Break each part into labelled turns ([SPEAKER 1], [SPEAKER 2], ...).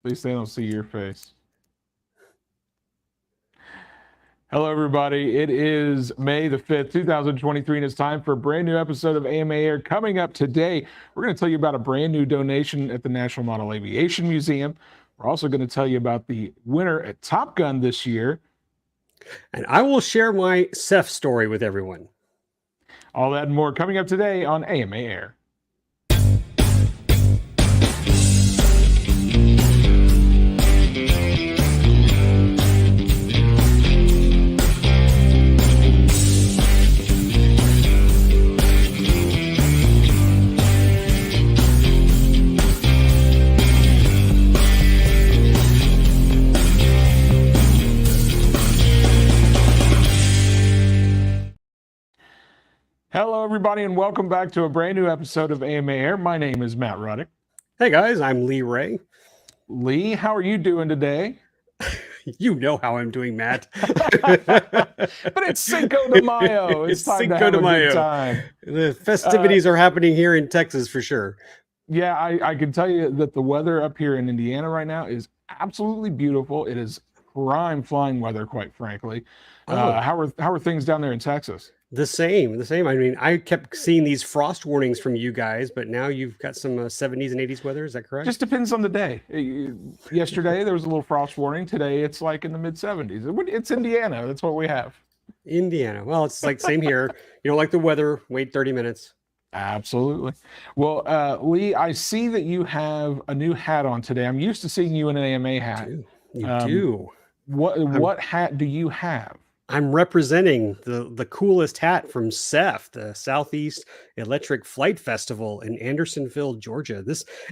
[SPEAKER 1] At least they don't see your face. Hello, everybody. It is May the 5th, 2023, and it's time for a brand new episode of AMA Air. Coming up today, we're going to tell you about a brand new donation at the National Model Aviation Museum. We're also going to tell you about the winner at Top Gun this year.
[SPEAKER 2] And I will share my SEFF story with everyone.
[SPEAKER 1] All that and more coming up today on AMA Air. Hello, everybody, and welcome back to a brand new episode of AMA Air. My name is Matt Ruddick.
[SPEAKER 2] Hey, guys, I'm Lee Ray.
[SPEAKER 1] Lee, how are you doing today?
[SPEAKER 2] You know how I'm doing, Matt.
[SPEAKER 1] But it's Cinco de Mayo. It's time Cinco to have a good time.
[SPEAKER 2] The festivities are happening here in Texas for sure.
[SPEAKER 1] Yeah, I can tell you that the weather up here in Indiana right now is absolutely beautiful. It is prime flying weather, quite frankly. How are things down there in Texas?
[SPEAKER 2] The same. I mean, I kept seeing these frost warnings from you guys, but now you've got some 70s and 80s weather. Is that correct?
[SPEAKER 1] Just depends on the day. Yesterday, there was a little frost warning. Today, it's like in the mid 70s. It's Indiana. That's what we have.
[SPEAKER 2] Indiana. Well, it's like same here. You don't like the weather, wait 30 minutes.
[SPEAKER 1] Absolutely. Well, Lee, I see that you have a new hat on today. I'm used to seeing you in an AMA hat.
[SPEAKER 2] You do.
[SPEAKER 1] What hat do you have?
[SPEAKER 2] I'm representing the coolest hat from SEFF, the Southeast Electric Flight Festival in Andersonville, Georgia.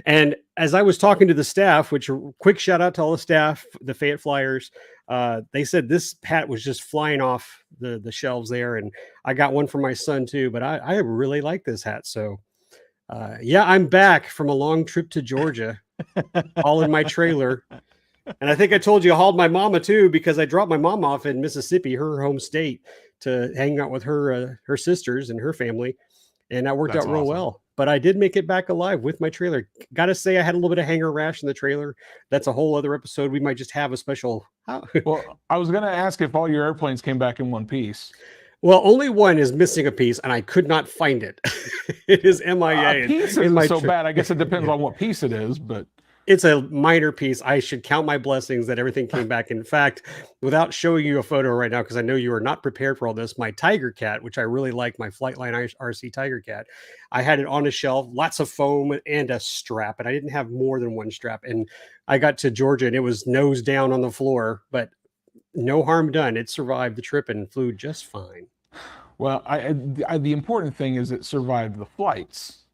[SPEAKER 2] And as I was talking to the staff, which quick shout out to all the staff, the Fayette Flyers, they said this hat was just flying off the shelves there. And I got one for my son too, but I really like this hat. So yeah, I'm back from a long trip to Georgia, all in my trailer. And I think I told you I hauled my mama too, because I dropped my mom off in Mississippi, her home state, to hang out with her sisters and her family. And that worked out real well. But I did make it back alive with my trailer. Got to say, I had a little bit of hanger rash in the trailer. That's a whole other episode. We might just have a special.
[SPEAKER 1] Well, I was going to ask if all your airplanes came back in one piece.
[SPEAKER 2] Well, only one is missing a piece, and I could not find it. It is MIA.
[SPEAKER 1] A piece isn't so bad. I guess it depends on what piece it is, but
[SPEAKER 2] it's a minor piece. I should count my blessings that everything came back. In fact, without showing you a photo right now, because I know you are not prepared for all this, my Tiger Cat, which I really like, my Flightline RC Tiger Cat, I had it on a shelf, lots of foam and a strap, and I didn't have more than one strap. And I got to Georgia and it was nose down on the floor, but no harm done. It survived the trip and flew just fine.
[SPEAKER 1] Well, the important thing is it survived the flights.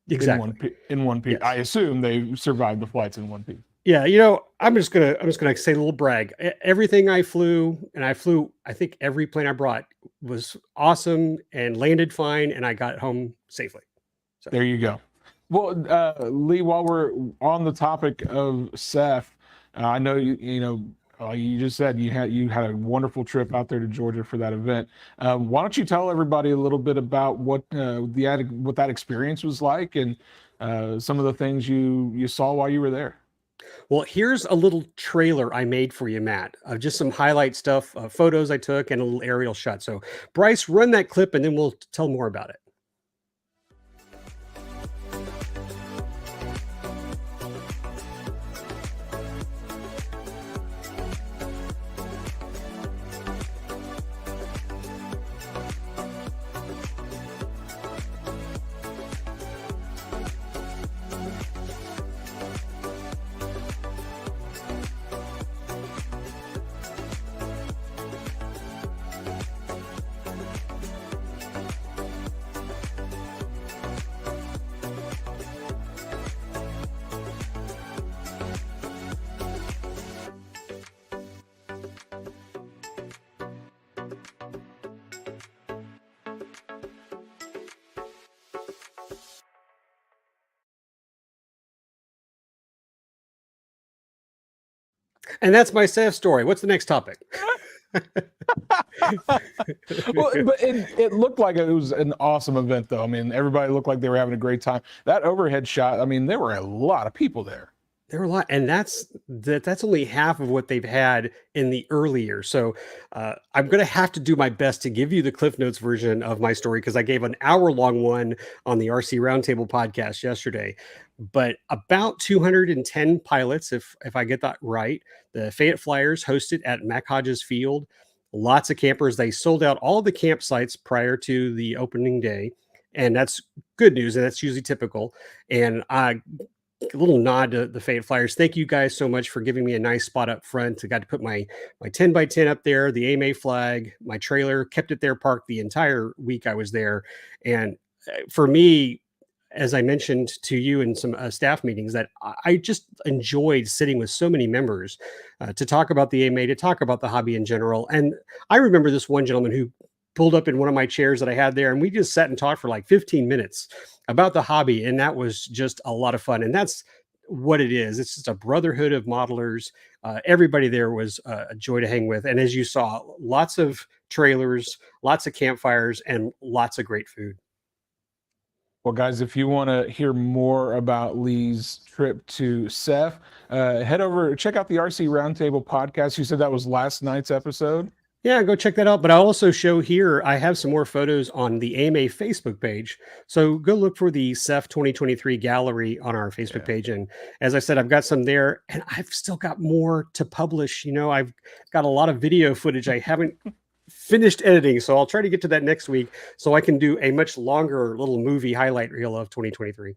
[SPEAKER 2] Exactly.
[SPEAKER 1] In one piece. Yes. I assume they survived the flights in one piece.
[SPEAKER 2] Yeah, you know, I'm just gonna say a little brag. Everything I flew, I think every plane I brought was awesome and landed fine, and I got home safely.
[SPEAKER 1] So there you go. Well, Lee, while we're on the topic of SEFF, I know you just said you had a wonderful trip out there to Georgia for that event. Why don't you tell everybody a little bit about what that experience was like and some of the things you saw while you were there?
[SPEAKER 2] Well, here's a little trailer I made for you, Matt, of just some highlight stuff, photos I took, and a little aerial shot. So, Bryce, run that clip, and then we'll tell more about it. And that's my SEFF story. What's the next topic?
[SPEAKER 1] Well, but it looked like it was an awesome event, though. I mean, everybody looked like they were having a great time. That overhead shot, I mean, there were a lot of people there.
[SPEAKER 2] There were a lot, and that's only half of what they've had in the early years. So I'm going to have to do my best to give you the Cliff Notes version of my story because I gave an hour-long one on the RC Roundtable podcast yesterday. But about 210 pilots, if I get that right, the Fayette Flyers hosted at Mac Hodges Field. Lots of campers. They sold out all the campsites prior to the opening day, and that's good news, and that's usually typical. And a little nod to the Fayette Flyers. Thank you guys so much for giving me a nice spot up front. I got to put my 10 by 10 up there, the AMA flag, my trailer, kept it there parked the entire week I was there. And for me, as I mentioned to you in some staff meetings, that I just enjoyed sitting with so many members to talk about the AMA, to talk about the hobby in general. And I remember this one gentleman who pulled up in one of my chairs that I had there, and we just sat and talked for like 15 minutes about the hobby, and that was just a lot of fun. And that's what it is. It's just a brotherhood of modelers. Everybody there was a joy to hang with, and as you saw, lots of trailers, lots of campfires, and lots of great food.
[SPEAKER 1] Well, guys, if you want to hear more about Lee's trip to SEFF, head over, check out the RC Roundtable podcast. You said that was last night's episode.
[SPEAKER 2] Yeah, go check that out. But I also show here, I have some more photos on the AMA Facebook page. So go look for the SEFF 2023 gallery on our Facebook page. And as I said, I've got some there, and I've still got more to publish. You know, I've got a lot of video footage I haven't finished editing. So I'll try to get to that next week so I can do a much longer little movie highlight reel of 2023.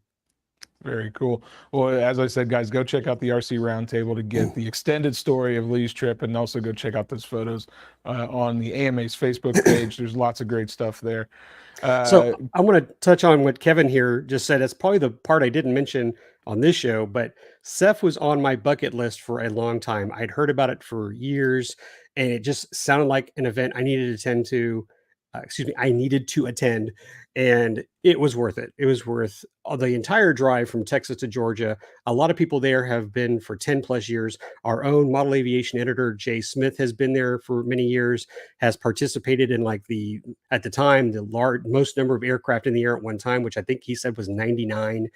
[SPEAKER 1] Very cool. Well, as I said, guys, go check out the RC Roundtable to get the extended story of Lee's trip, and also go check out those photos on the AMA's Facebook page. There's lots of great stuff there.
[SPEAKER 2] So I want to touch on what Kevin here just said. It's probably the part I didn't mention on this show, but SEFF was on my bucket list for a long time. I'd heard about it for years, and it just sounded like an event I needed to attend to. I needed to attend, and it was worth it. It was worth the entire drive from Texas to Georgia. A lot of people there have been for 10 plus years. Our own model aviation editor, Jay Smith, has been there for many years, has participated in at the time, the most number of aircraft in the air at one time, which I think he said was 99.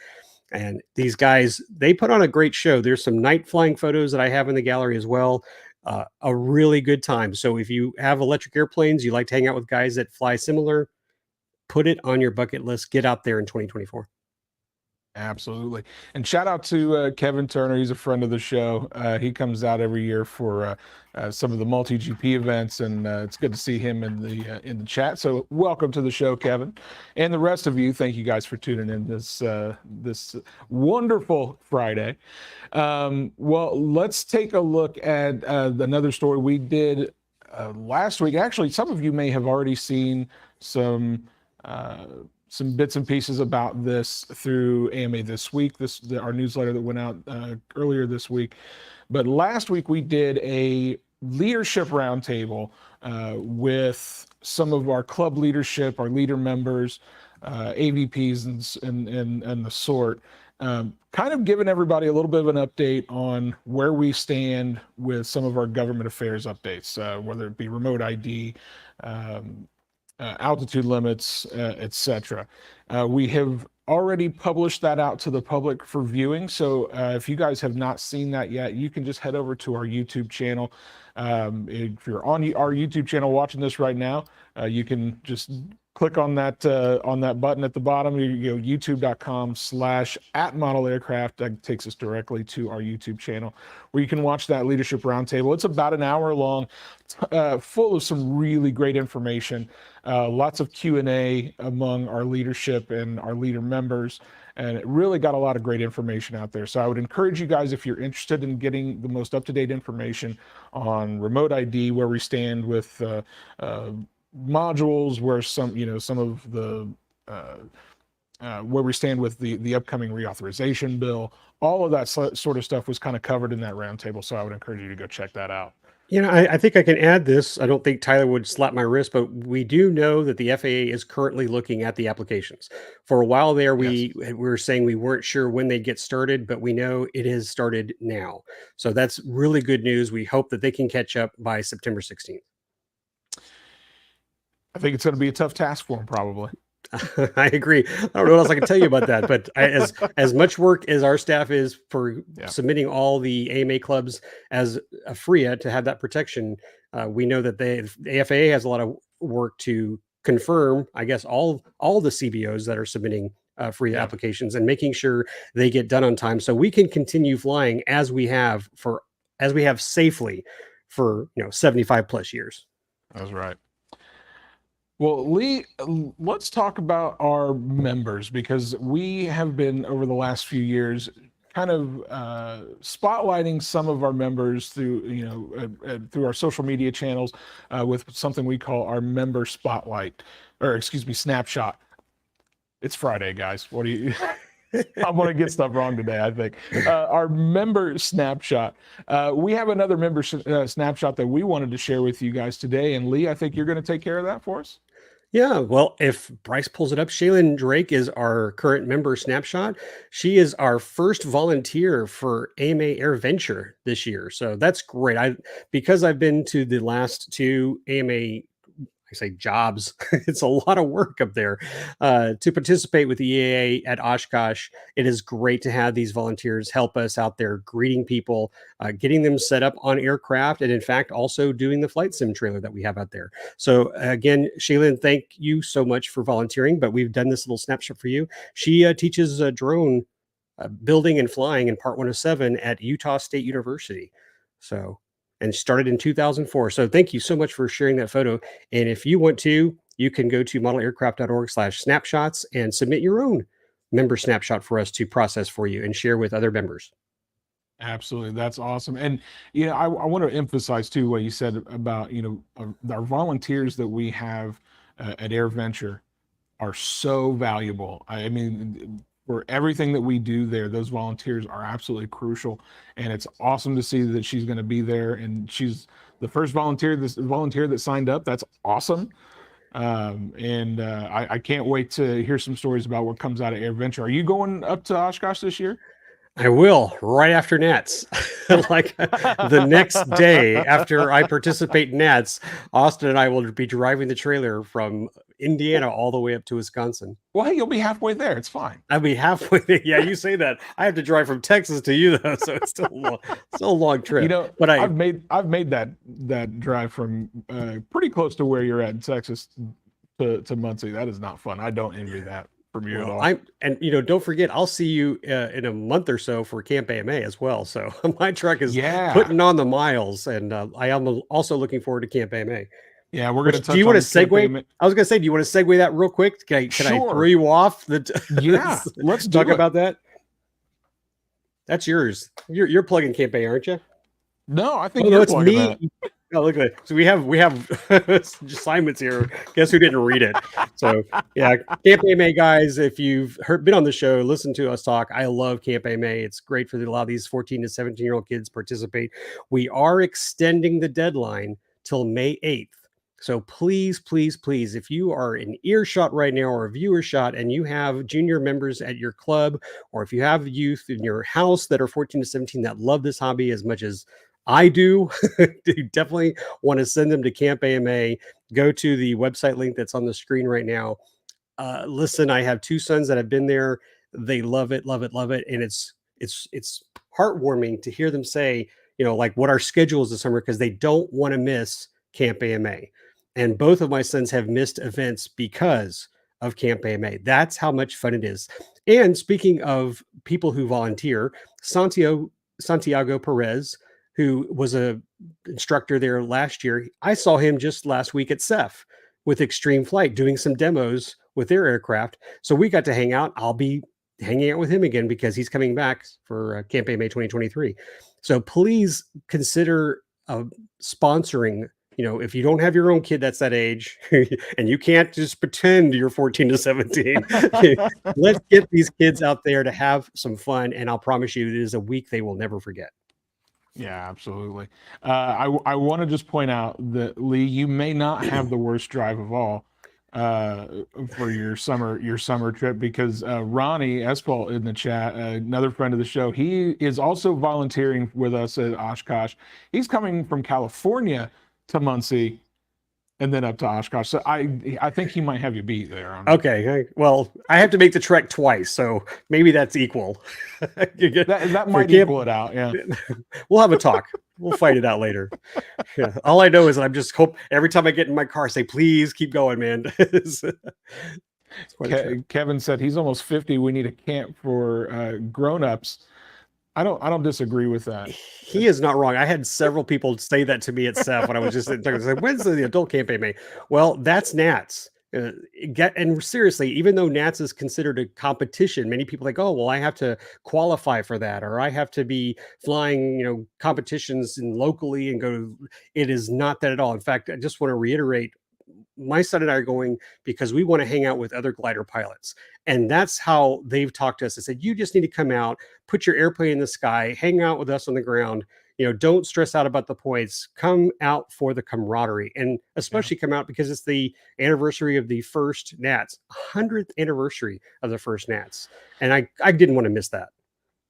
[SPEAKER 2] And these guys, they put on a great show. There's some night flying photos that I have in the gallery as well. A really good time. So if you have electric airplanes, you like to hang out with guys that fly similar, put it on your bucket list. Get out there in 2024.
[SPEAKER 1] Absolutely. And shout out to Kevin Turner. He's a friend of the show. He comes out every year for some of the multi-GP events, and it's good to see him in the chat. So welcome to the show, Kevin. And the rest of you, thank you guys for tuning in this wonderful Friday. Well, let's take a look at another story we did last week. Actually, some of you may have already seen some bits and pieces about this through AMA This Week, our newsletter that went out earlier this week. But last week we did a leadership roundtable with some of our club leadership, our leader members, AVPs and the sort, kind of giving everybody a little bit of an update on where we stand with some of our government affairs updates, whether it be remote ID, altitude limits, etc. We have already published that out to the public for viewing. So if you guys have not seen that yet, you can just head over to our YouTube channel. If you're on our YouTube channel watching this right now, you can just click on that button at the bottom. You go youtube.com/@modelaircraft. That takes us directly to our YouTube channel where you can watch that leadership roundtable. It's about an hour long, full of some really great information. Lots of Q&A among our leadership and our leader members, and it really got a lot of great information out there. So I would encourage you guys, if you're interested in getting the most up-to-date information on remote ID, where we stand with modules, where some of the where we stand with the upcoming reauthorization bill, all of that sort of stuff was kind of covered in that roundtable. So I would encourage you to go check that out.
[SPEAKER 2] You know, I think I can add this. I don't think Tyler would slap my wrist, but we do know that the FAA is currently looking at the applications. For a while there, we were saying we weren't sure when they'd get started, but we know it has started now. So that's really good news. We hope that they can catch up by September 16th.
[SPEAKER 1] I think it's going to be a tough task for them, probably.
[SPEAKER 2] I agree. I don't know what else I can tell you about that, but as much work as our staff is for submitting all the AMA clubs as a FRIA to have that protection, we know that the AFAA has a lot of work to confirm, I guess, all the CBOs that are submitting FRIA applications and making sure they get done on time, so we can continue flying as we have safely for 75 plus years.
[SPEAKER 1] That's right. Well, Lee, let's talk about our members, because we have been over the last few years kind of spotlighting some of our members through through our social media channels with something we call our member spotlight, or excuse me, snapshot. It's Friday, guys. What do you? I'm going to get stuff wrong today, I think. Our member snapshot. We have another member snapshot that we wanted to share with you guys today. And Lee, I think you're going to take care of that for us.
[SPEAKER 2] Yeah, well, if Bryce pulls it up, Shaylin Drake is our current member snapshot. She is our first volunteer for AMA Air Venture this year. So that's great. Because I've been to the last two AMA, I say jobs, it's a lot of work up there to participate with the EAA at Oshkosh. It is great to have these volunteers help us out there greeting people, getting them set up on aircraft, and in fact, also doing the flight sim trailer that we have out there. So again, Shaylin, thank you so much for volunteering, but we've done this little snapshot for you. She teaches drone building and flying in Part 107 at Utah State University. So, and started in 2004. So thank you so much for sharing that photo. And if you want to, you can go to modelaircraft.org/snapshots and submit your own member snapshot for us to process for you and share with other members.
[SPEAKER 1] Absolutely. That's awesome. And, I want to emphasize too, what you said about, our volunteers that we have at Air Venture are so valuable. I mean, for everything that we do there, those volunteers are absolutely crucial, and it's awesome to see that she's going to be there, and she's the first volunteer that signed up. That's awesome. I can't wait to hear some stories about what comes out of Air Venture. Are you going up to Oshkosh this year?
[SPEAKER 2] I will, right after Nats. Like the next day after I participate in Nats, Austin and I will be driving the trailer from Indiana all the way up to Wisconsin.
[SPEAKER 1] Well, hey, you'll be halfway there. It's fine.
[SPEAKER 2] I'll be halfway there. Yeah, you say that. I have to drive from Texas to you though, so it's still a long trip.
[SPEAKER 1] But I've made that drive from pretty close to where you're at in Texas to Muncie. That is not fun. I don't envy that from you at all.
[SPEAKER 2] Don't forget, I'll see you in a month or so for Camp AMA as well. So my truck is putting on the miles, and I am also looking forward to Camp AMA.
[SPEAKER 1] Yeah, we're going to touch.
[SPEAKER 2] Do you want to segue? I was going to say, do you want to segue that real quick? Can I throw you off?
[SPEAKER 1] Yeah, let's
[SPEAKER 2] talk about that. That's yours. You're plugging Camp A, aren't you?
[SPEAKER 1] No, I think you're plugging
[SPEAKER 2] me. That. Oh, look at it. So we have assignments here. Guess who didn't read it? So yeah, Camp AMA guys, if you've been on the show, listen to us talk. I love Camp AMA. It's great for a lot of these 14 to 17-year-old kids participate. We are extending the deadline till May 8th. So please, please, please, if you are in earshot right now or a viewer shot and you have junior members at your club, or if you have youth in your house that are 14 to 17 that love this hobby as much as I do, you definitely want to send them to Camp AMA. Go to the website link that's on the screen right now. Listen, I have two sons that have been there. They love it, love it, love it. And it's heartwarming to hear them say, like what our schedule is this summer, because they don't want to miss Camp AMA. And both of my sons have missed events because of Camp AMA. That's how much fun it is. And speaking of people who volunteer, Santiago Perez, who was a instructor there last year, I saw him just last week at SEFF with Extreme Flight doing some demos with their aircraft. So we got to hang out. I'll be hanging out with him again because he's coming back for Camp AMA 2023. So please consider sponsoring. If you don't have your own kid that's that age and you can't just pretend you're 14 to 17, let's get these kids out there to have some fun. And I'll promise you, it is a week they will never forget.
[SPEAKER 1] Yeah, absolutely. I want to just point out that, Lee, you may not have the worst drive of all for your summer trip, because Ronnie Espal in the chat, another friend of the show, he is also volunteering with us at Oshkosh. He's coming from California to Muncie and then up to Oshkosh. So I think he might have you beat there.
[SPEAKER 2] Okay. Well, I have to make the trek twice, so maybe that's equal.
[SPEAKER 1] That
[SPEAKER 2] For
[SPEAKER 1] might
[SPEAKER 2] camp,
[SPEAKER 1] equal it out. Yeah.
[SPEAKER 2] we'll have a talk. We'll fight it out later. Yeah. All I know is that I'm just hope every time I get in my car, say, please keep going, man. It's quite a trip.
[SPEAKER 1] Kevin said he's almost 50. We need a camp for grown-ups. I don't disagree with that.
[SPEAKER 2] He is not wrong. I had several people say that to me at SEFF when I was just like, when's the adult campaign May? Well, that's Nats. And seriously, even though Nats is considered a competition, many people like, oh, well, I have to qualify for that, or I have to be flying, competitions and locally and go. It is not that at all. In fact, I just want to reiterate my son and I are going because we want to hang out with other glider pilots. And that's how they've talked to us. They said, you just need to come out, put your airplane in the sky, hang out with us on the ground. Don't stress out about the points. Come out for the camaraderie, and especially come out because it's the anniversary of the first Nats, 100th anniversary of the first Nats. And I didn't want to miss that.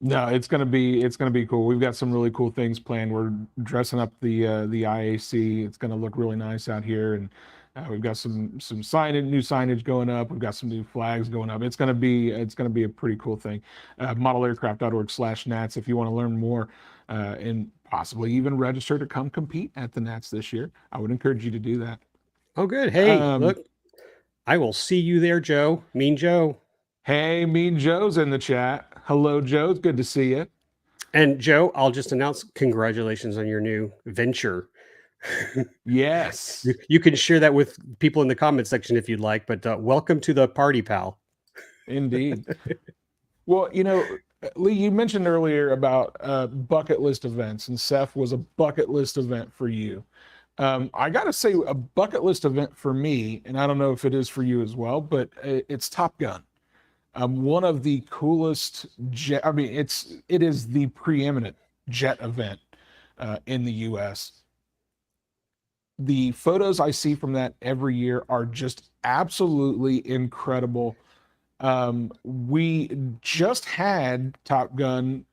[SPEAKER 1] No, it's gonna be cool. We've got some really cool things planned. We're dressing up the IAC. It's gonna look really nice out here, and we've got some signage, new signage going up. We've got some new flags going up. It's gonna be a pretty cool thing. Modelaircraft.org/Nats if you want to learn more and possibly even register to come compete at the Nats this year. I would encourage you to do that.
[SPEAKER 2] Oh, good. Hey, look, I will see you there, Joe. Mean Joe.
[SPEAKER 1] Hey, Mean Joe's in the chat. Hello, Joe. It's good to see you.
[SPEAKER 2] And Joe, I'll just announce congratulations on your new venture.
[SPEAKER 1] Yes.
[SPEAKER 2] You can share that with people in the comment section if you'd like, but welcome to the party, pal.
[SPEAKER 1] Indeed. Well, Lee, you mentioned earlier about bucket list events, and SEFF was a bucket list event for you. I got to say, a bucket list event for me, and I don't know if it is for you as well, but it's Top Gun. One of the coolest jet. I mean, it is the preeminent jet event in the U.S. The photos I see from that every year are just absolutely incredible. We just had Top Gun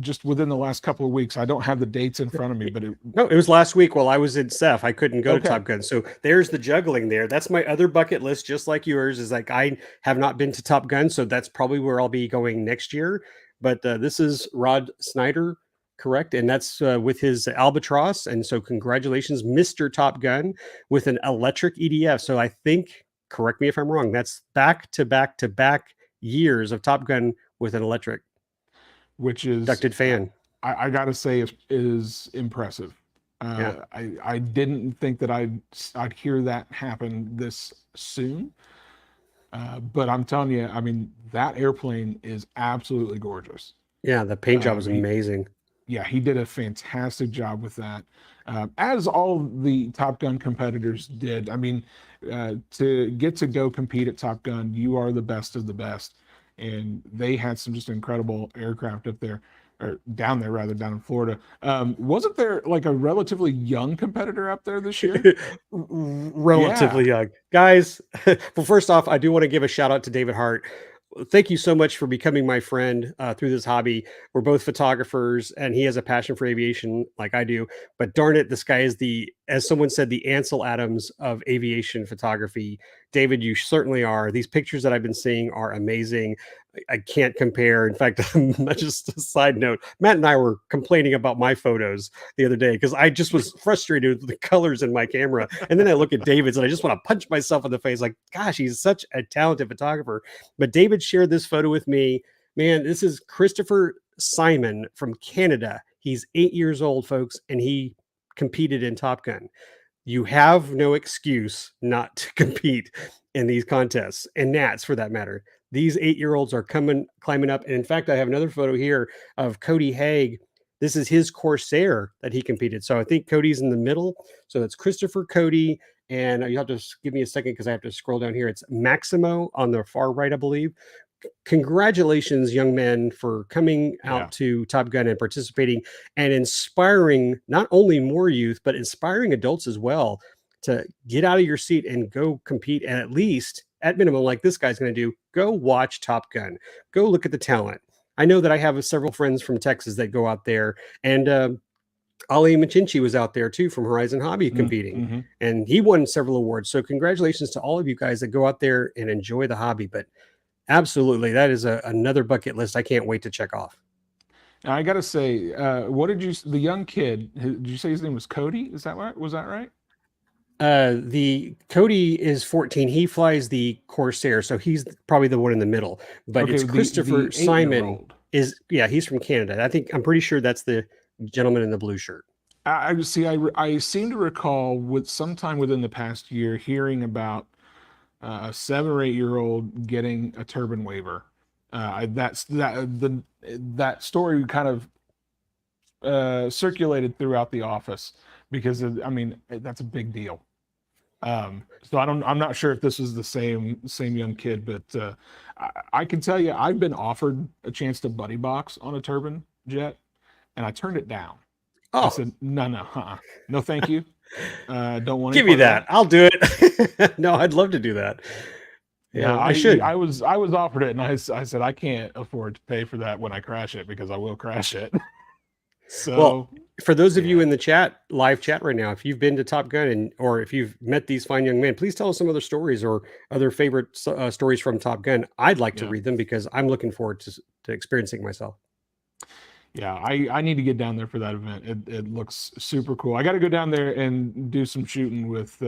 [SPEAKER 1] just within the last couple of weeks. I don't have the dates in front of me, but
[SPEAKER 2] it was last week while I was in SEFF. I couldn't go to Top Gun. So there's the juggling there. That's my other bucket list, just like yours, is like I have not been to Top Gun. So that's probably where I'll be going next year. But this is Rod Snyder, correct? And that's with his Albatross. And so congratulations, Mr. Top Gun, with an electric EDF. So I think, correct me if I'm wrong, that's back to back to back years of Top Gun with an electric,
[SPEAKER 1] which is
[SPEAKER 2] ducted fan.
[SPEAKER 1] I gotta say is impressive.
[SPEAKER 2] Yeah.
[SPEAKER 1] I didn't think that I'd hear that happen this soon. But I'm telling you, I mean, that airplane is absolutely gorgeous.
[SPEAKER 2] Yeah, the paint job was amazing.
[SPEAKER 1] He did a fantastic job with that, as all the Top Gun competitors did. I mean, to get to go compete at Top Gun, you are the best of the best. And they had some just incredible aircraft up there, or down there rather, down in Florida. Wasn't there like a relatively young competitor up there this year?
[SPEAKER 2] Relatively young. Guys, well, first off, I do want to give a shout out to David Hart. Thank you so much for becoming my friend through this hobby. We're both photographers, and he has a passion for aviation like I do. But darn it, this guy is as someone said, the Ansel Adams of aviation photography. David, you certainly are. These pictures that I've been seeing are amazing. I can't compare. In fact, just a side note, Matt and I were complaining about my photos the other day because I just was frustrated with the colors in my camera. And then I look at David's and I just want to punch myself in the face like, gosh, he's such a talented photographer. But David shared this photo with me. Man, this is Christopher Simon from Canada. He's 8 years old, folks, and he competed in Top Gun. You have no excuse not to compete in these contests, and Nats for that matter. These 8-year-olds are climbing up. And in fact, I have another photo here of Cody Haig. This is his Corsair that he competed. So I think Cody's in the middle. So it's Christopher, Cody, and you have to give me a second because I have to scroll down here. It's Maximo on the far right, I believe. Congratulations, young men, for coming out to Top Gun and participating and inspiring not only more youth, but inspiring adults as well to get out of your seat and go compete. And at least, at minimum, like this guy's going to do, go watch Top Gun. Go look at the talent. I know that I have several friends from Texas that go out there, and Ali Machinchi was out there too from Horizon Hobby
[SPEAKER 1] Mm,
[SPEAKER 2] competing,
[SPEAKER 1] mm-hmm.
[SPEAKER 2] and he won several awards. So congratulations to all of you guys that go out there and enjoy the hobby. But absolutely, that is another bucket list I can't wait to check off.
[SPEAKER 1] I gotta say, what did you? The young kid? Did you say his name was Cody? Is that right? Was that right?
[SPEAKER 2] The Cody is 14. He flies the Corsair, so he's probably the one in the middle. But
[SPEAKER 1] Okay,
[SPEAKER 2] it's
[SPEAKER 1] the
[SPEAKER 2] Christopher
[SPEAKER 1] 8-year
[SPEAKER 2] Simon.
[SPEAKER 1] old.
[SPEAKER 2] Yeah, he's from Canada. I'm pretty sure that's the gentleman in the blue shirt.
[SPEAKER 1] I see. I seem to recall with sometime within the past year hearing about a 7 or 8 year old getting a turban waiver. That story kind of circulated throughout the office because I mean that's a big deal. So I'm not sure if this is the same young kid, but I can tell you I've been offered a chance to buddy box on a turban jet, and I turned it down. I
[SPEAKER 2] Oh,
[SPEAKER 1] said no, no, no, thank you. Don't want any
[SPEAKER 2] give me
[SPEAKER 1] part of
[SPEAKER 2] that.
[SPEAKER 1] that.
[SPEAKER 2] I'll do it. No, I'd love to do that.
[SPEAKER 1] Yeah,
[SPEAKER 2] Yeah, I should.
[SPEAKER 1] I was offered it, and I said I can't afford to pay for that when I crash it because I will crash it.
[SPEAKER 2] Well,
[SPEAKER 1] So
[SPEAKER 2] for those of you
[SPEAKER 1] yeah,
[SPEAKER 2] in the chat, live chat right now, if you've been to Top Gun and or if you've met these fine young men, please tell us some other stories or other favorite stories from Top Gun. I'd like to
[SPEAKER 1] yeah.
[SPEAKER 2] read them because I'm looking forward to experiencing myself.
[SPEAKER 1] Yeah, I need to get down there for that event. It looks super cool. I got to go down there and do some shooting with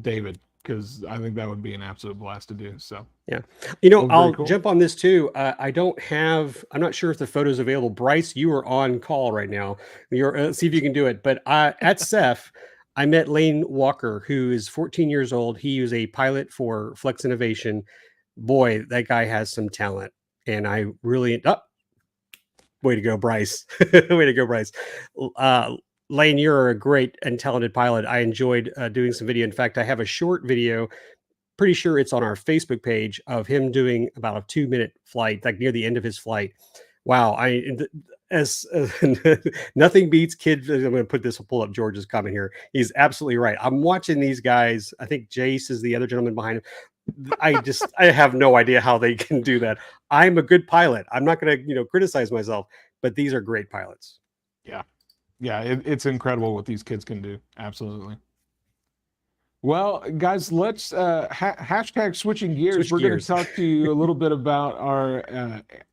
[SPEAKER 1] David because I think that would be an absolute blast to do. So,
[SPEAKER 2] Yeah.
[SPEAKER 1] well, very
[SPEAKER 2] I'll
[SPEAKER 1] cool.
[SPEAKER 2] jump on this too. I'm not sure if the photo's available. Bryce, you are on call right now. See if you can do it. But at SEFF, I met Lane Walker, who is 14 years old. He was a pilot for Flex Innovation. Boy, that guy has some talent. And I really, way to go, Bryce. Way to go, Bryce. Uh, Lane, you're a great and talented pilot. I enjoyed doing some video. In fact, I have a short video, pretty sure it's on our Facebook page, of him doing about a 2 minute flight, like near the end of his flight. Wow. As nothing beats kids. I'm going to pull up George's comment here. He's absolutely right. I'm watching these guys. I think Jace is the other gentleman behind him. I have no idea how they can do that. I'm a good pilot. I'm not going to, criticize myself, but these are great pilots.
[SPEAKER 1] Yeah, yeah, it's incredible what these kids can do. Absolutely. Well, guys, let's hashtag switching gears.
[SPEAKER 2] Switch
[SPEAKER 1] We're going to
[SPEAKER 2] gears.
[SPEAKER 1] talk to you a little bit about our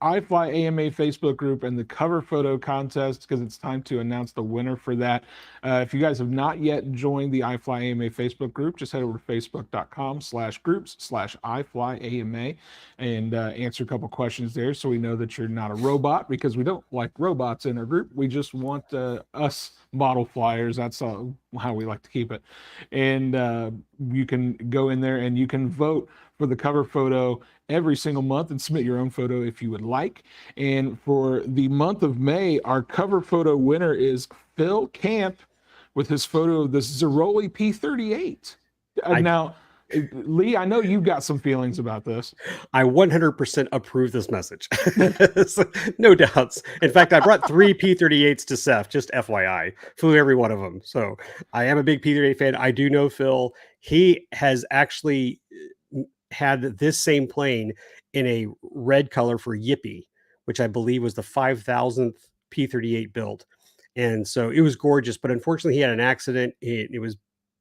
[SPEAKER 1] iFly AMA Facebook group and the cover photo contest because it's time to announce the winner for that. If you guys have not yet joined the iFly AMA Facebook group, just head over to facebook.com/groups/iFlyAMA and answer a couple questions there so we know that you're not a robot because we don't like robots in our group. We just want us model flyers. That's how we like to keep it. And you can go in there and you can vote for the cover photo every single month and submit your own photo if you would like. And for the month of May, our cover photo winner is Phil Camp with his photo of the Zeroli P-38. Now, Lee, I know you've got some feelings about this.
[SPEAKER 2] I 100% approve this message. No doubts. In fact, I brought 3 P-38s to SEFF, just FYI. Flew every one of them. So I am a big P-38 fan. I do know Phil. He has actually had this same plane in a red color for Yippee, which I believe was the 5,000th P-38 built. And so it was gorgeous, but unfortunately he had an accident. It was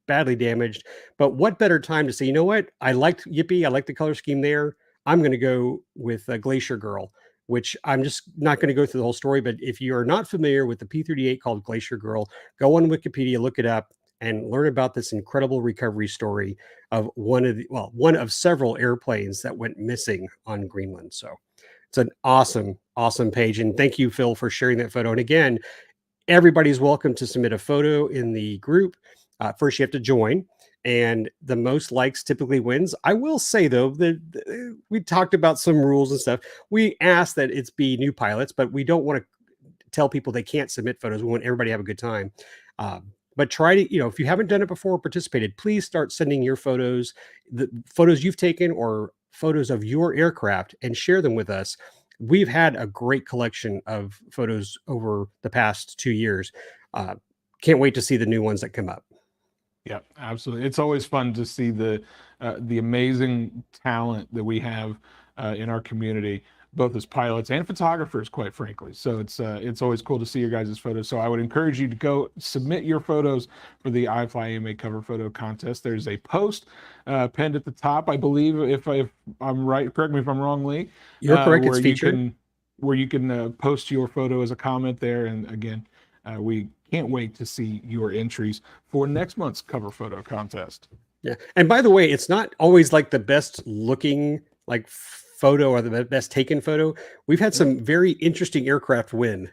[SPEAKER 2] badly damaged. But what better time to say, you know what? I liked Yippee. I like the color scheme there. I'm going to go with Glacier Girl, which I'm just not going to go through the whole story. But if you are not familiar with the P-38 called Glacier Girl, go on Wikipedia, look it up, and learn about this incredible recovery story of one of several airplanes that went missing on Greenland. So it's an awesome, awesome page. And thank you, Phil, for sharing that photo. And again, everybody's welcome to submit a photo in the group. First, you have to join, and the most likes typically wins. I will say, though, that we talked about some rules and stuff. We ask that it's be new pilots, but we don't want to tell people they can't submit photos. We want everybody to have a good time. But try to, if you haven't done it before or participated, please start sending your photos, the photos you've taken or photos of your aircraft, and share them with us. We've had a great collection of photos over the past 2 years. Can't wait to see the new ones that come up.
[SPEAKER 1] Yeah, absolutely. It's always fun to see the amazing talent that we have in our community. both as pilots and photographers, quite frankly. So it's always cool to see your guys' photos. So I would encourage you to go submit your photos for the iFly AMA cover photo contest. There's a post pinned at the top, I believe, if I'm right. Correct me if I'm wrong, Lee.
[SPEAKER 2] You're correct.
[SPEAKER 1] Where
[SPEAKER 2] It's
[SPEAKER 1] you
[SPEAKER 2] featured.
[SPEAKER 1] can post your photo as a comment there. And again, we can't wait to see your entries for next month's cover photo contest.
[SPEAKER 2] Yeah. And by the way, it's not always like the best looking like photo or the best taken photo. We've had some very interesting aircraft win,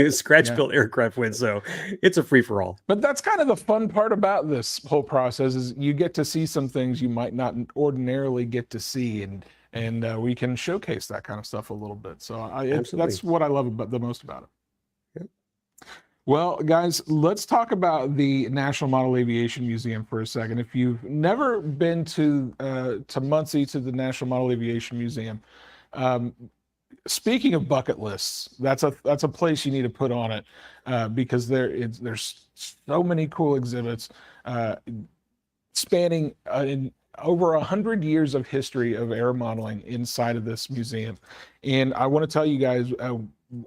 [SPEAKER 2] scratch built aircraft win. So it's a free for all.
[SPEAKER 1] But that's kind of the fun part about this whole process is you get to see some things you might not ordinarily get to see, and we can showcase that kind of stuff a little bit. So that's what I love the most about it. Well, guys, let's talk about the National Model Aviation Museum for a second. If you've never been to Muncie, to the National Model Aviation Museum, speaking of bucket lists, that's a place you need to put on it because there's so many cool exhibits spanning over 100 years of history of air modeling inside of this museum. And I want to tell you guys,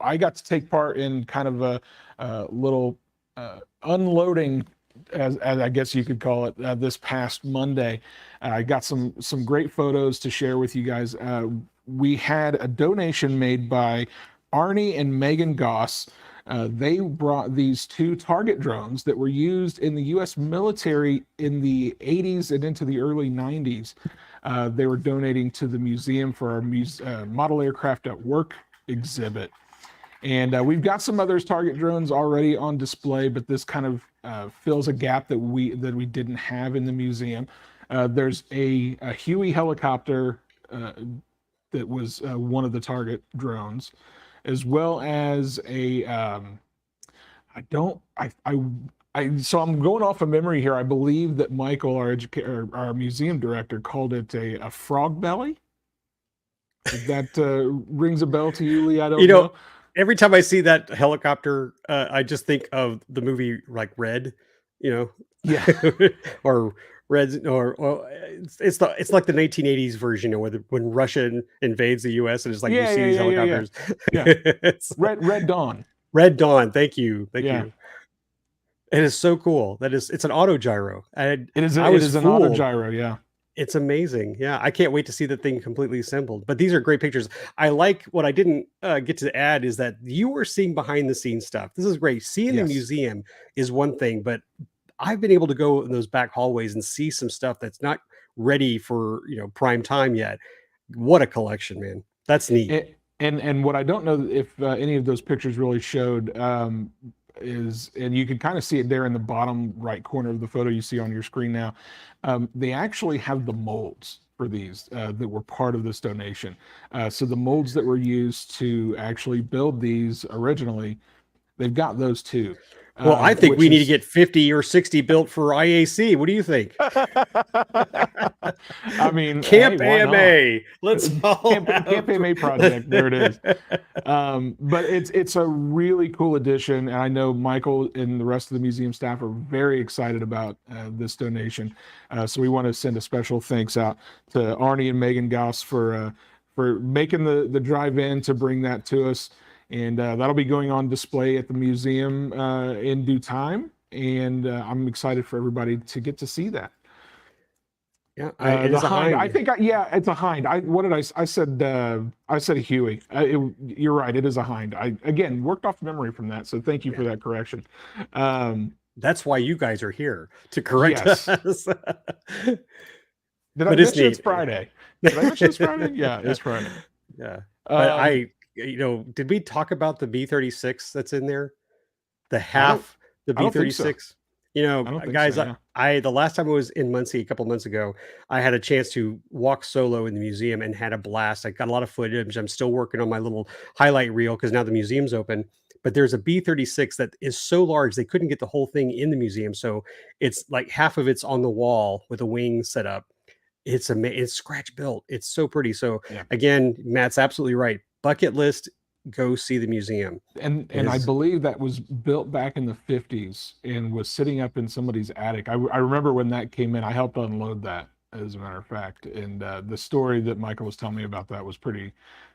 [SPEAKER 1] I got to take part in kind of a little unloading, as I guess you could call it, this past Monday. I got some great photos to share with you guys. We had a donation made by Arnie and Megan Goss. They brought these 2 target drones that were used in the U.S. military in the 80s and into the early 90s. They were donating to the museum for our Model Aircraft at Work exhibit. And we've got some other target drones already on display, but this kind of fills a gap that we didn't have in the museum. There's a Huey helicopter that was one of the target drones, as well as a so I'm going off of memory here. I believe that Michael, our museum director, called it a frog belly. If that rings a bell to you, Lee, I don't know.
[SPEAKER 2] Every time I see that helicopter, I just think of the movie like Red,
[SPEAKER 1] yeah,
[SPEAKER 2] or Red, or it's like the 1980s version, when Russia invades the U.S. and it's like you see these helicopters.
[SPEAKER 1] Yeah. Red Dawn.
[SPEAKER 2] Red Dawn. Thank you. It is so cool. It's an auto gyro. It is an auto
[SPEAKER 1] gyro. Yeah.
[SPEAKER 2] It's amazing. Yeah, I can't wait to see the thing completely assembled. But these are great pictures. I like what I didn't get to add is that you are seeing behind the scenes stuff. This is great. Seeing the museum is one thing, but I've been able to go in those back hallways and see some stuff that's not ready for prime time yet. What a collection, man! That's neat.
[SPEAKER 1] And what I don't know if any of those pictures really showed is, and you can kind of see it there in the bottom right corner of the photo you see on your screen now. They actually have the molds for these that were part of this donation. So the molds that were used to actually build these originally, they've got those too.
[SPEAKER 2] Well, I think we need to get 50 or 60 built for IAC. What do you think?
[SPEAKER 1] I mean,
[SPEAKER 2] Camp AMA. Let's
[SPEAKER 1] Camp AMA project. There it is. But it's a really cool addition, and I know Michael and the rest of the museum staff are very excited about this donation. So we want to send a special thanks out to Arnie and Megan Goss for making the drive in to bring that to us. And that'll be going on display at the museum in due time. And I'm excited for everybody to get to see that.
[SPEAKER 2] Yeah,
[SPEAKER 1] the hind. I think, it's a hind. What did I said a Huey. You're right. It is a hind. I, again, worked off memory from that. So thank you for that correction.
[SPEAKER 2] That's why you guys are here, to correct us.
[SPEAKER 1] Did I mention it's Friday? Did I mention it's Friday? Yeah, it's Friday.
[SPEAKER 2] Yeah. But did we talk about the B-36 that's in there? The B-36? Guys,
[SPEAKER 1] so,
[SPEAKER 2] the last time I was in Muncie a couple months ago, I had a chance to walk solo in the museum and had a blast. I got a lot of footage. I'm still working on my little highlight reel because now the museum's open. But there's a B-36 that is so large they couldn't get the whole thing in the museum. So it's like half of it's on the wall with a wing set up. It's scratch built. It's so pretty. So again, Matt's absolutely right. Bucket list, go see the museum.
[SPEAKER 1] And I believe that was built back in the 50s and was sitting up in somebody's attic. I remember when that came in. I helped unload that, as a matter of fact. And the story that Michael was telling me about that was pretty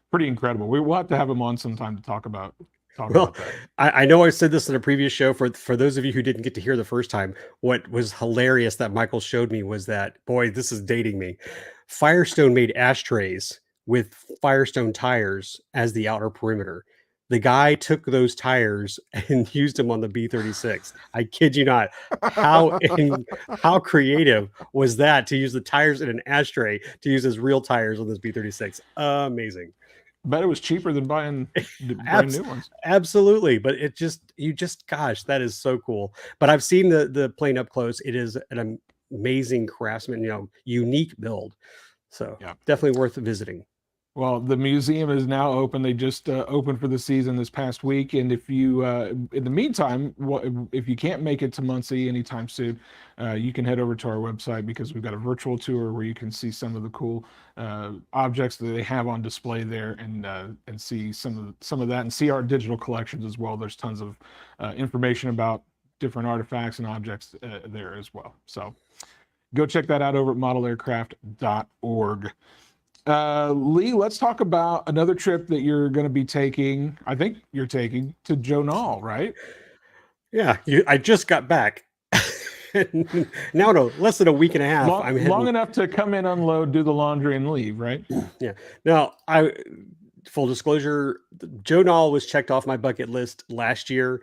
[SPEAKER 1] pretty incredible. We'll have to have him on sometime to talk about
[SPEAKER 2] Well,
[SPEAKER 1] that.
[SPEAKER 2] I know I said this in a previous show. For those of you who didn't get to hear the first time, what was hilarious that Michael showed me was that, boy, this is dating me. Firestone made ashtrays with Firestone tires as the outer perimeter. The guy took those tires and used them on the B-36. I kid you not. How creative was that to use the tires in an ashtray to use as real tires on this B-36? Amazing.
[SPEAKER 1] Bet it was cheaper than buying the brand new ones.
[SPEAKER 2] Absolutely, but gosh, that is so cool. But I've seen the plane up close. It is an amazing craftsman, unique build. So
[SPEAKER 1] Yeah.
[SPEAKER 2] definitely worth visiting.
[SPEAKER 1] Well, the museum is now open. They just opened for the season this past week. And if you, in the meantime, if you can't make it to Muncie anytime soon, you can head over to our website because we've got a virtual tour where you can see some of the cool objects that they have on display there, and see some of that, and see our digital collections as well. There's tons of information about different artifacts and objects there as well. So go check that out over at modelaircraft.org. Lee, let's talk about another trip that you're going to be taking. I think you're taking to Joe Nall, right?
[SPEAKER 2] Yeah, I just got back. Now, no, less than a week and a half.
[SPEAKER 1] Long enough to come in, unload, do the laundry, and leave, right?
[SPEAKER 2] Yeah. Now, full disclosure, Joe Nall was checked off my bucket list last year.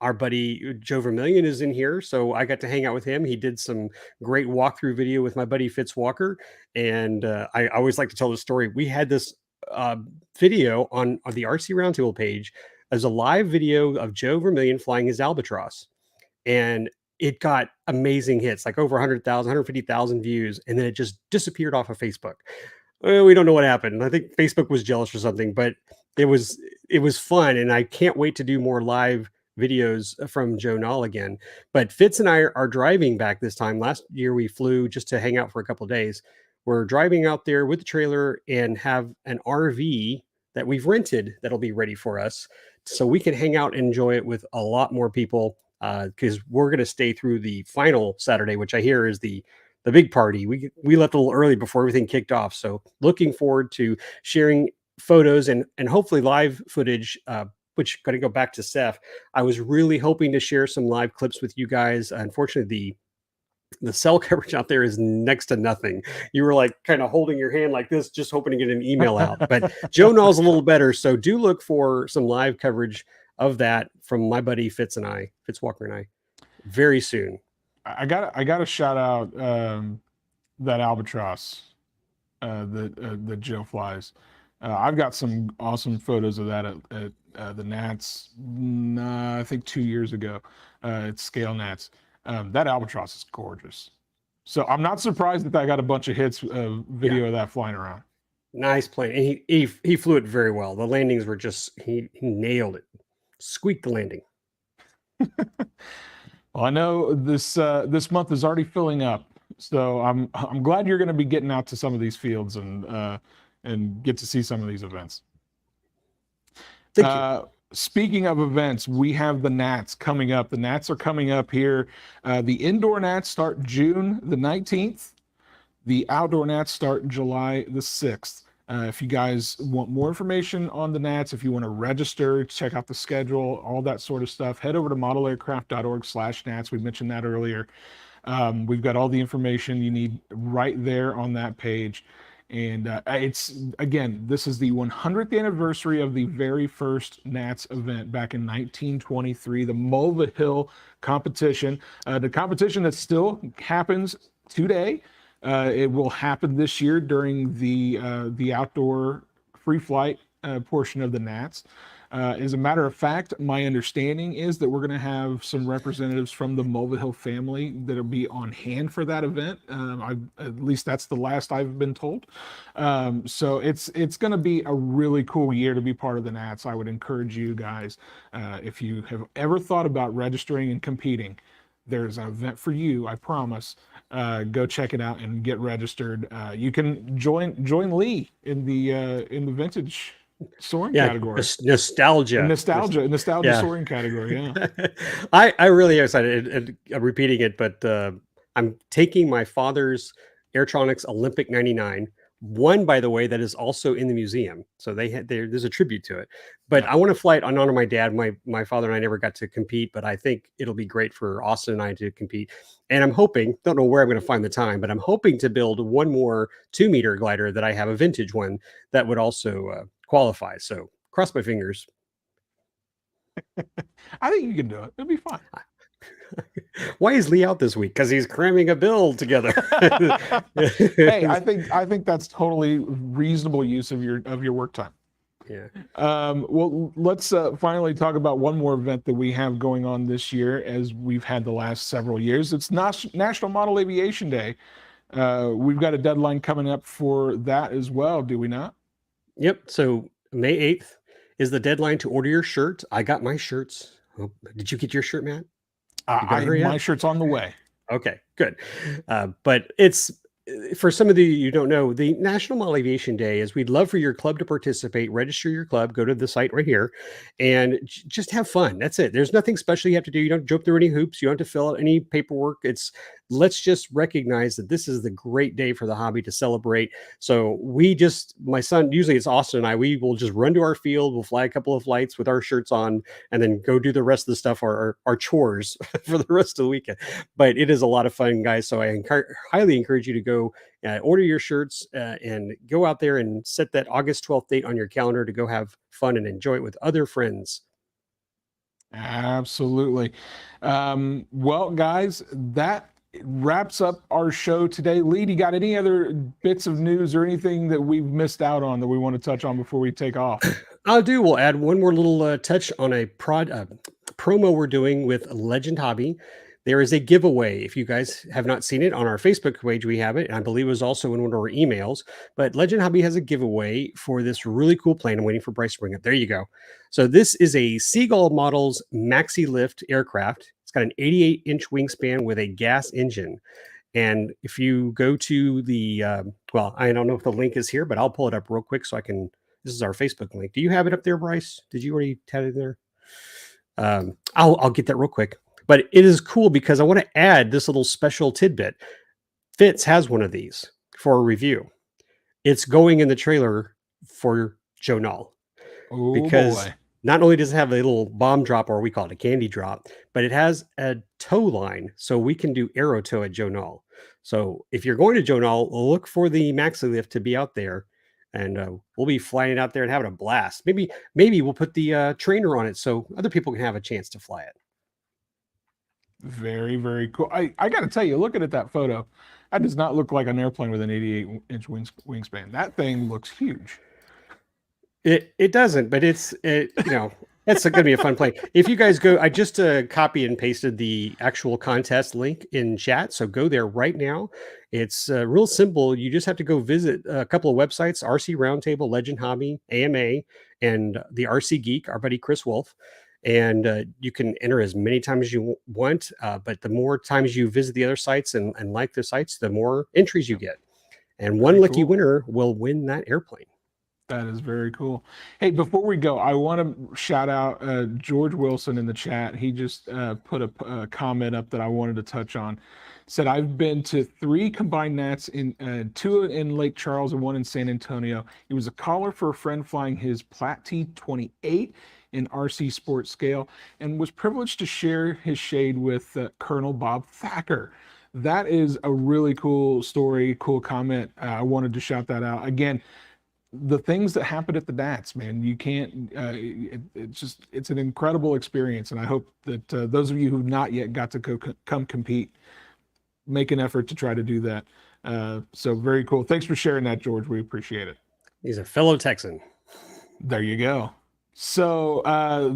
[SPEAKER 2] Our buddy Joe Vermillion is in here, so I got to hang out with him. He did some great walkthrough video with my buddy Fitz Walker, and I always like to tell the story. We had this video on the RC Roundtable page as a live video of Joe Vermillion flying his Albatross, and it got amazing hits, like over 100,000, 150,000 views, and then it just disappeared off of Facebook. We don't know what happened. I think Facebook was jealous or something, but it was fun, and I can't wait to do more live videos from Joe Nall again. But Fitz and I are driving back this time. Last year we flew just to hang out for a couple of days. We're driving out there with the trailer and have an RV that we've rented that'll be ready for us, so we can hang out and enjoy it with a lot more people, because we're going to stay through the final Saturday, which I hear is the big party. We left a little early before everything kicked off. So looking forward to sharing photos and hopefully live footage, which going to go back to SEFF. I was really hoping to share some live clips with you guys. Unfortunately, the cell coverage out there is next to nothing. You were like kind of holding your hand like this, just hoping to get an email out. But Joe Nall's a little better. So do look for some live coverage of that from my buddy Fitz Walker and I, very soon.
[SPEAKER 1] I got to shout out that Albatross that Joe flies. I've got some awesome photos of that at the Nats. I think 2 years ago at Scale Nats. That Albatross is gorgeous. So I'm not surprised that I got a bunch of hits video of that flying around.
[SPEAKER 2] Nice plane, and he flew it very well. The landings were just he nailed it, squeaked the landing.
[SPEAKER 1] Well, I know this month is already filling up, so I'm glad you're going to be getting out to some of these fields and get to see some of these events.
[SPEAKER 2] Thank you.
[SPEAKER 1] Speaking of events, we have the Nats coming up. The Nats are coming up here. The indoor Nats start June the 19th. The outdoor Nats start July the 6th. If you guys want more information on the Nats, if you want to register, check out the schedule, all that sort of stuff, head over to modelaircraft.org/Nats. We mentioned that earlier. We've got all the information you need right there on that page. And this is the 100th anniversary of the very first Nats event back in 1923, the Mulva Hill competition. The competition that still happens today. It will happen this year during the outdoor free flight portion of the Nats. As a matter of fact, my understanding is that we're going to have some representatives from the Mulva Hill family that'll be on hand for that event. At least that's the last I've been told. So it's going to be a really cool year to be part of the Nats. I would encourage you guys, if you have ever thought about registering and competing, there's an event for you, I promise. Go check it out and get registered. You can join Lee in the vintage soaring category.
[SPEAKER 2] Nostalgia
[SPEAKER 1] soaring category. Yeah.
[SPEAKER 2] I really am excited, and I'm repeating it, but I'm taking my father's Airtronics Olympic 99, one, by the way, that is also in the museum. So there's a tribute to it. But
[SPEAKER 1] Yeah.
[SPEAKER 2] I want to fly it on honor of my dad. My father and I never got to compete, but I think it'll be great for Austin and I to compete. And I'm hoping, don't know where I'm going to find the time, but I'm hoping to build one more 2-meter glider that I have a vintage one that would also qualify. So cross my fingers.
[SPEAKER 1] I think you can do it. It'll be fun.
[SPEAKER 2] Why is Lee out this week? Because he's cramming a build together.
[SPEAKER 1] Hey, I think that's totally reasonable use of your work time.
[SPEAKER 2] Yeah.
[SPEAKER 1] Well, let's finally talk about one more event that we have going on this year, as we've had the last several years. It's National Model Aviation Day. We've got a deadline coming up for that as well, do we not?
[SPEAKER 2] Yep. So May 8th is the deadline to order your shirt. I got my shirts. Oh, did you get your shirt, Matt?
[SPEAKER 1] My shirt's on the way.
[SPEAKER 2] Okay, good. But it's for some of you don't know, the National Model Aviation Day is we'd love for your club to participate, register your club, go to the site right here, and just have fun. That's it. There's nothing special you have to do. You don't jump through any hoops. You don't have to fill out any paperwork. Let's just recognize that this is the great day for the hobby to celebrate. So my son, usually it's Austin and I, we will just run to our field. We'll fly a couple of flights with our shirts on and then go do the rest of the stuff, our chores for the rest of the weekend. But it is a lot of fun, guys. So I highly encourage you to go order your shirts and go out there and set that August 12th date on your calendar to go have fun and enjoy it with other friends.
[SPEAKER 1] Absolutely. Well, guys, that wraps up our show today. Lee, do you got any other bits of news or anything that we've missed out on that we want to touch on before we take off?
[SPEAKER 2] We'll add one more little touch on a promo we're doing with Legend Hobby. There is a giveaway. If you guys have not seen it on our Facebook page, we have it. And I believe it was also in one of our emails. But Legend Hobby has a giveaway for this really cool plane. I'm waiting for Bryce to bring it. There you go. So this is a Seagull Models Maxi Lift aircraft. It's got an 88-inch wingspan with a gas engine. And if you go to the, I don't know if the link is here, but I'll pull it up real quick so I can. This is our Facebook link. Do you have it up there, Bryce? Did you already tell it there? I'll get that real quick. But it is cool because I want to add this little special tidbit. Fitz has one of these for a review. It's going in the trailer for Joe Nall.
[SPEAKER 1] Oh,
[SPEAKER 2] because
[SPEAKER 1] boy.
[SPEAKER 2] Not only does it have a little bomb drop, or we call it a candy drop, but it has a tow line, so we can do aero tow at Joe Nall. So if you're going to Joe Nall, look for the Maxi Lift to be out there, and we'll be flying out there and having a blast. Maybe we'll put the trainer on it so other people can have a chance to fly it.
[SPEAKER 1] Very, very cool. I got to tell you, looking at that photo, that does not look like an airplane with an 88-inch wingspan. That thing looks huge.
[SPEAKER 2] It doesn't, but it's going to be a fun plane. If you guys go, I just copy and pasted the actual contest link in chat. So go there right now. It's real simple. You just have to go visit a couple of websites: RC Roundtable, Legend Hobby, AMA, and the RC Geek, our buddy Chris Wolf. And you can enter as many times as you want. But the more times you visit the other sites and like the sites, the more entries you get. And one lucky winner will win that airplane.
[SPEAKER 1] That is very cool. Hey, before we go, I want to shout out George Wilson in the chat. He just put a comment up that I wanted to touch on. Said, I've been to 3 combined Nats, 2 in Lake Charles and 1 in San Antonio. He was a caller for a friend flying his Platt T-28 in RC Sport Scale, and was privileged to share his shade with Colonel Bob Thacker. That is a really cool story, cool comment. I wanted to shout that out. Again, the things that happen at the Nats, man, you can't, it's an incredible experience. And I hope that those of you who've not yet got to come compete, make an effort to try to do that. So very cool. Thanks for sharing that, George. We appreciate it.
[SPEAKER 2] He's a fellow Texan.
[SPEAKER 1] There you go. So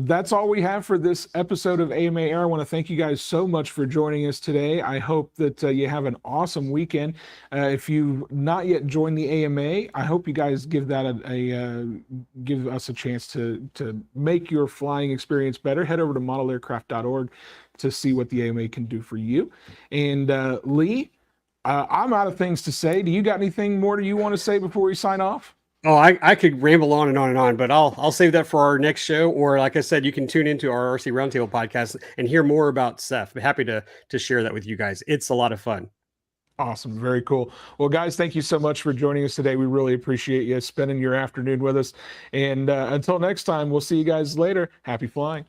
[SPEAKER 1] that's all we have for this episode of AMA Air. I want to thank you guys so much for joining us today. I hope that you have an awesome weekend. If you've not yet joined the AMA, I hope you guys give that give us a chance to make your flying experience better. Head over to modelaircraft.org to see what the AMA can do for you. And Lee, I'm out of things to say. Do you got anything more you want to say before we sign off?
[SPEAKER 2] Oh, I could ramble on and on and on, but I'll save that for our next show. Or like I said, you can tune into our RC Roundtable podcast and hear more about SEFF. Happy to share that with you guys. It's a lot of fun.
[SPEAKER 1] Awesome. Very cool. Well, guys, thank you so much for joining us today. We really appreciate you spending your afternoon with us. And until next time, we'll see you guys later. Happy flying.